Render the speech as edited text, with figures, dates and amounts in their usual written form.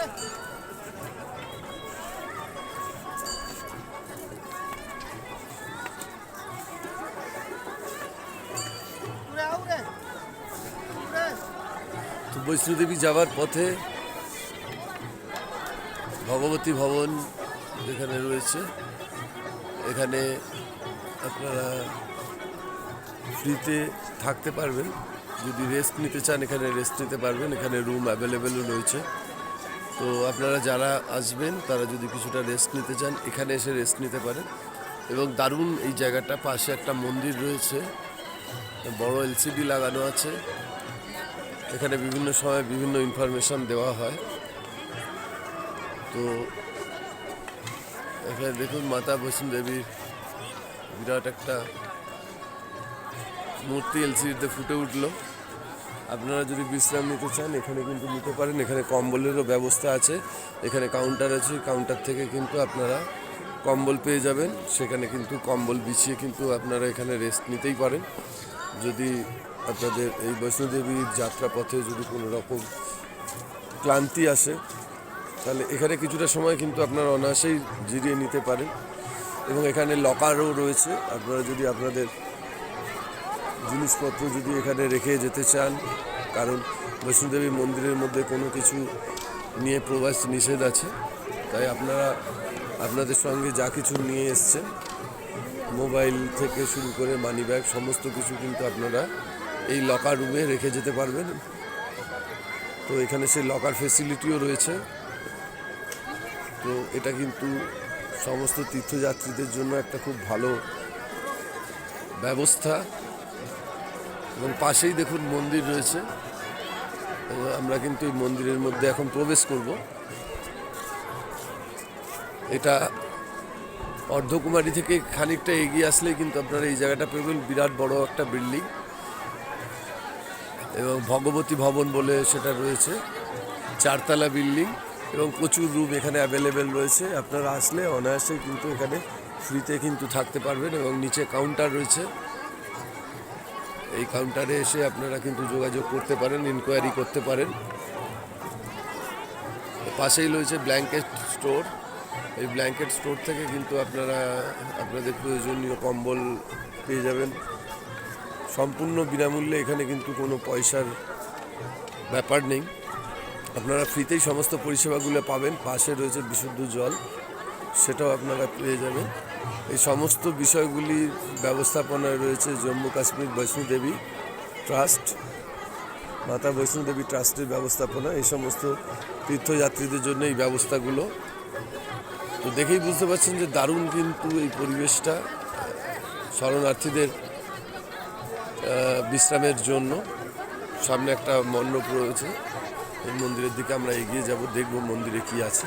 তো বৈষ্ণোদেবী যাওয়ার পথে ভগবতী ভবন যেখানে রয়েছে, এখানে আপনারা ফ্রিতে থাকতে পারবেন। যদি রেস্ট নিতে চান এখানে রেস্ট নিতে পারবেন, এখানে রুম অ্যাভেলেবেলও রয়েছে। তো আপনারা যারা আসবেন তারা যদি কিছুটা রেস্ট নিতে চান এখানে এসে রেস্ট নিতে পারেন। এবং দারুণ এই জায়গাটা, পাশে একটা মন্দির রয়েছে, বড় এলসিডি লাগানো আছে, এখানে বিভিন্ন সময় বিভিন্ন ইনফরমেশন দেওয়া হয়। তো এখানে দেখুন মাতা বৈষ্ণোদেবীর বিরাট একটা মূর্তি এলসিডিতে ফুটে উঠলো। আপনারা যদি বিশ্রাম নিতে চান এখানে কিন্তু নিতে পারেন। এখানে কম্বলেরও ব্যবস্থা আছে, এখানে কাউন্টার আছে, কাউন্টার থেকে কিন্তু আপনারা কম্বল পেয়ে যাবেন। সেখানে কিন্তু কম্বল বিছিয়ে কিন্তু আপনারা এখানে রেস্ট নিতেই পারেন। যদি আপনাদের এই বৈষ্ণোদেবীর যাত্রাপথে যদি কোনো রকম ক্লান্তি আসে তাহলে এখানে কিছুটা সময় কিন্তু আপনারা অনায়াসেই জিরিয়ে নিতে পারেন। এবং এখানে লকারও রয়েছে, আপনারা যদি আপনাদের জিনিসপত্র যদি এখানে রেখে যেতে চান, কারণ বৈষ্ণোদেবী মন্দিরের মধ্যে কোনো কিছু নিয়ে প্রবেশ নিষেধ আছে, তাই আপনারা আপনাদের সঙ্গে যা কিছু নিয়ে এসছেন, মোবাইল থেকে শুরু করে মানি ব্যাগ সমস্ত কিছু কিন্তু আপনারা এই লকার রুমে রেখে যেতে পারবেন। তো এখানে সেই লকার ফেসিলিটিও রয়েছে। তো এটা কিন্তু সমস্ত তীর্থযাত্রীদের জন্য একটা খুব ভালো ব্যবস্থা। এবং পাশেই দেখুন মন্দির রয়েছে, আমরা কিন্তু এই মন্দিরের মধ্যে এখন প্রবেশ করব। এটা অর্ধকুমারী থেকে খানিকটা এগিয়ে আসলেই কিন্তু আপনারা এই জায়গাটা পেবেন, বিরাট বড় একটা বিল্ডিং, এবং ভগবতী ভবন বলে সেটা রয়েছে, 4 তলা বিল্ডিং, এবং প্রচুর রুম এখানে অ্যাভেলেবেল রয়েছে। আপনারা আসলে অনায়াসে কিন্তু এখানে ফ্রিতে কিন্তু থাকতে পারবেন। এবং নিচে কাউন্টার রয়েছে, এই কাউন্টারে এসে আপনারা কিন্তু যোগাযোগ করতে পারেন, ইনকোয়ারি করতে পারেন। পাশেই রয়েছে ব্ল্যাঙ্কেট স্টোর, এই ব্ল্যাঙ্কেট স্টোর থেকে কিন্তু আপনারা আপনাদের প্রয়োজনীয় কম্বল পেয়ে যাবেন সম্পূর্ণ বিনামূল্যে। এখানে কিন্তু কোনো পয়সার ব্যাপার নেই, আপনারা ফ্রিতেই সমস্ত পরিষেবাগুলো পাবেন। পাশে রয়েছে বিশুদ্ধ জল, সেটাও আপনারা পেয়ে যাবেন। এই সমস্ত বিষয়গুলির ব্যবস্থাপনায় রয়েছে জম্মু কাশ্মীর বৈষ্ণোদেবী ট্রাস্ট, মাতা বৈষ্ণোদেবী ট্রাস্টের ব্যবস্থাপনা এই সমস্ত তীর্থযাত্রীদের জন্য এই ব্যবস্থাগুলো। তো দেখেই বুঝতে পারছেন যে দারুণ কিন্তু এই পরিবেশটা শরণার্থীদের বিশ্রামের জন্য। সামনে একটা মণ্ডপ রয়েছে, এই মন্দিরের দিকে আমরা এগিয়ে যাব, দেখব মন্দিরে কি আছে।